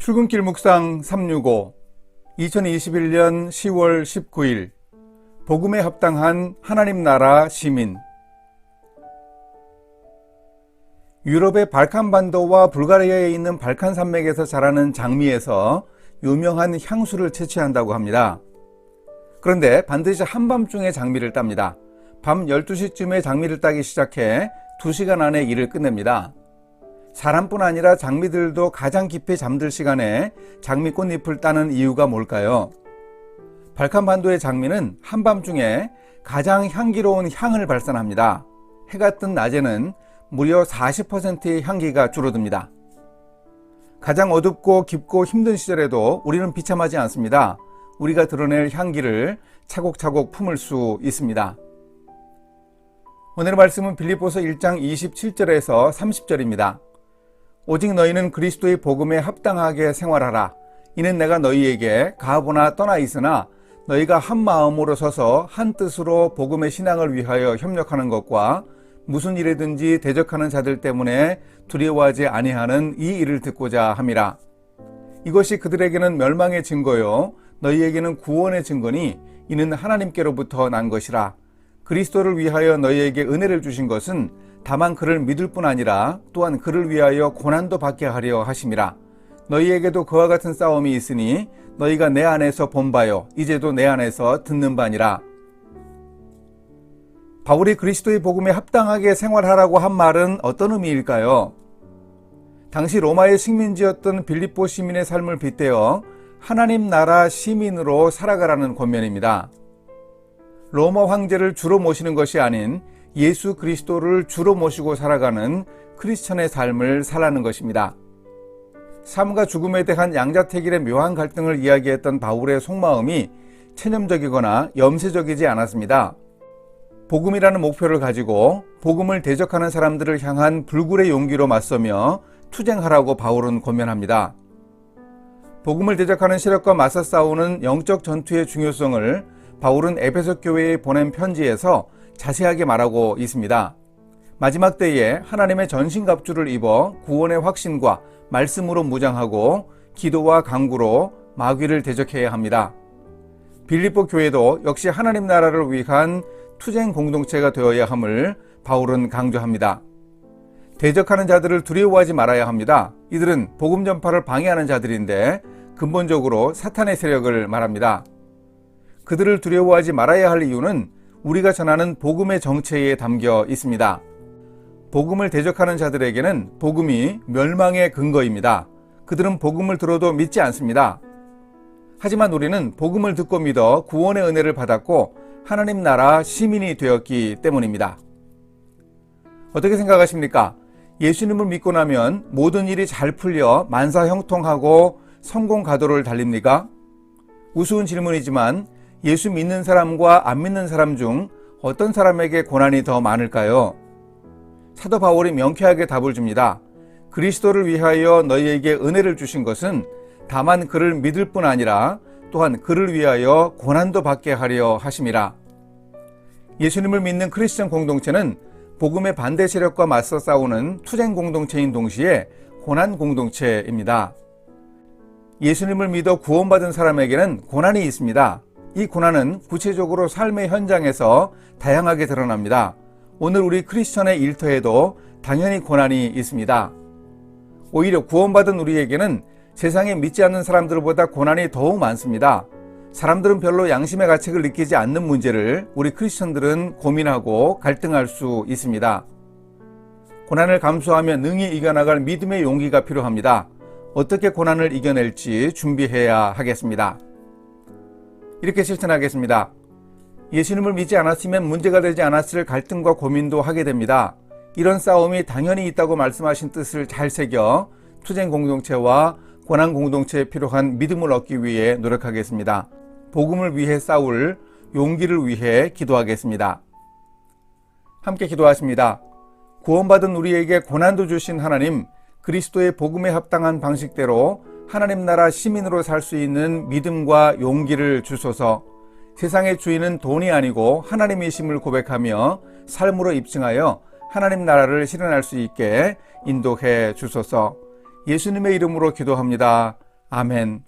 출근길 묵상 365 2021년 10월 19일 복음에 합당한 하나님 나라 시민. 유럽의 발칸반도와 불가리아에 있는 발칸 산맥에서 자라는 장미에서 유명한 향수를 채취한다고 합니다. 그런데 반드시 한밤중에 장미를 땁니다. 밤 12시쯤에 장미를 따기 시작해 2시간 안에 일을 끝냅니다. 사람뿐 아니라 장미들도 가장 깊이 잠들 시간에 장미 꽃잎을 따는 이유가 뭘까요? 발칸반도의 장미는 한밤중에 가장 향기로운 향을 발산합니다. 해가 뜬 낮에는 무려 40%의 향기가 줄어듭니다. 가장 어둡고 깊고 힘든 시절에도 우리는 비참하지 않습니다. 우리가 드러낼 향기를 차곡차곡 품을 수 있습니다. 오늘의 말씀은 빌립보서 1장 27절에서 30절입니다. 오직 너희는 그리스도의 복음에 합당하게 생활하라. 이는 내가 너희에게 가보나 떠나 있으나 너희가 한 마음으로 서서 한 뜻으로 복음의 신앙을 위하여 협력하는 것과 무슨 일에든지 대적하는 자들 때문에 두려워하지 아니하는 이 일을 듣고자 함이라. 이것이 그들에게는 멸망의 증거요 너희에게는 구원의 증거니 이는 하나님께로부터 난 것이라. 그리스도를 위하여 너희에게 은혜를 주신 것은 다만 그를 믿을 뿐 아니라 또한 그를 위하여 고난도 받게 하려 하심이라. 너희에게도 그와 같은 싸움이 있으니 너희가 내 안에서 본 바요 이제도 내 안에서 듣는 바니라. 바울이 그리스도의 복음에 합당하게 생활하라고 한 말은 어떤 의미일까요? 당시 로마의 식민지였던 빌립보 시민의 삶을 빗대어 하나님 나라 시민으로 살아가라는 권면입니다. 로마 황제를 주로 모시는 것이 아닌 예수 그리스도를 주로 모시고 살아가는 크리스천의 삶을 살라는 것입니다. 삶과 죽음에 대한 양자택일의 묘한 갈등을 이야기했던 바울의 속마음이 체념적이거나 염세적이지 않았습니다. 복음이라는 목표를 가지고 복음을 대적하는 사람들을 향한 불굴의 용기로 맞서며 투쟁하라고 바울은 권면합니다. 복음을 대적하는 세력과 맞서 싸우는 영적 전투의 중요성을 바울은 에베소 교회에 보낸 편지에서 자세하게 말하고 있습니다. 마지막 때에 하나님의 전신갑주를 입어 구원의 확신과 말씀으로 무장하고 기도와 간구로 마귀를 대적해야 합니다. 빌립보 교회도 역시 하나님 나라를 위한 투쟁 공동체가 되어야 함을 바울은 강조합니다. 대적하는 자들을 두려워하지 말아야 합니다. 이들은 복음 전파를 방해하는 자들인데 근본적으로 사탄의 세력을 말합니다. 그들을 두려워하지 말아야 할 이유는 우리가 전하는 복음의 정체에 담겨 있습니다. 복음을 대적하는 자들에게는 복음이 멸망의 근거입니다. 그들은 복음을 들어도 믿지 않습니다. 하지만 우리는 복음을 듣고 믿어 구원의 은혜를 받았고 하나님 나라 시민이 되었기 때문입니다. 어떻게 생각하십니까? 예수님을 믿고 나면 모든 일이 잘 풀려 만사형통하고 성공 가도를 달립니까? 우스운 질문이지만 예수 믿는 사람과 안 믿는 사람 중 어떤 사람에게 고난이 더 많을까요? 사도 바울이 명쾌하게 답을 줍니다. 그리스도를 위하여 너희에게 은혜를 주신 것은 다만 그를 믿을 뿐 아니라 또한 그를 위하여 고난도 받게 하려 하심이라. 예수님을 믿는 크리스천 공동체는 복음의 반대 세력과 맞서 싸우는 투쟁 공동체인 동시에 고난 공동체입니다. 예수님을 믿어 구원받은 사람에게는 고난이 있습니다. 이 고난은 구체적으로 삶의 현장에서 다양하게 드러납니다. 오늘 우리 크리스천의 일터에도 당연히 고난이 있습니다. 오히려 구원받은 우리에게는 세상에 믿지 않는 사람들보다 고난이 더욱 많습니다. 사람들은 별로 양심의 가책을 느끼지 않는 문제를 우리 크리스천들은 고민하고 갈등할 수 있습니다. 고난을 감수하며 능히 이겨나갈 믿음의 용기가 필요합니다. 어떻게 고난을 이겨낼지 준비해야 하겠습니다. 이렇게 실천하겠습니다. 예수님을 믿지 않았으면 문제가 되지 않았을 갈등과 고민도 하게 됩니다. 이런 싸움이 당연히 있다고 말씀하신 뜻을 잘 새겨 투쟁 공동체와 고난 공동체에 필요한 믿음을 얻기 위해 노력하겠습니다. 복음을 위해 싸울 용기를 위해 기도하겠습니다. 함께 기도하십니다. 구원받은 우리에게 고난도 주신 하나님, 그리스도의 복음에 합당한 방식대로 하나님 나라 시민으로 살 수 있는 믿음과 용기를 주소서. 세상의 주인은 돈이 아니고 하나님이심을 고백하며 삶으로 입증하여 하나님 나라를 실현할 수 있게 인도해 주소서. 예수님의 이름으로 기도합니다. 아멘.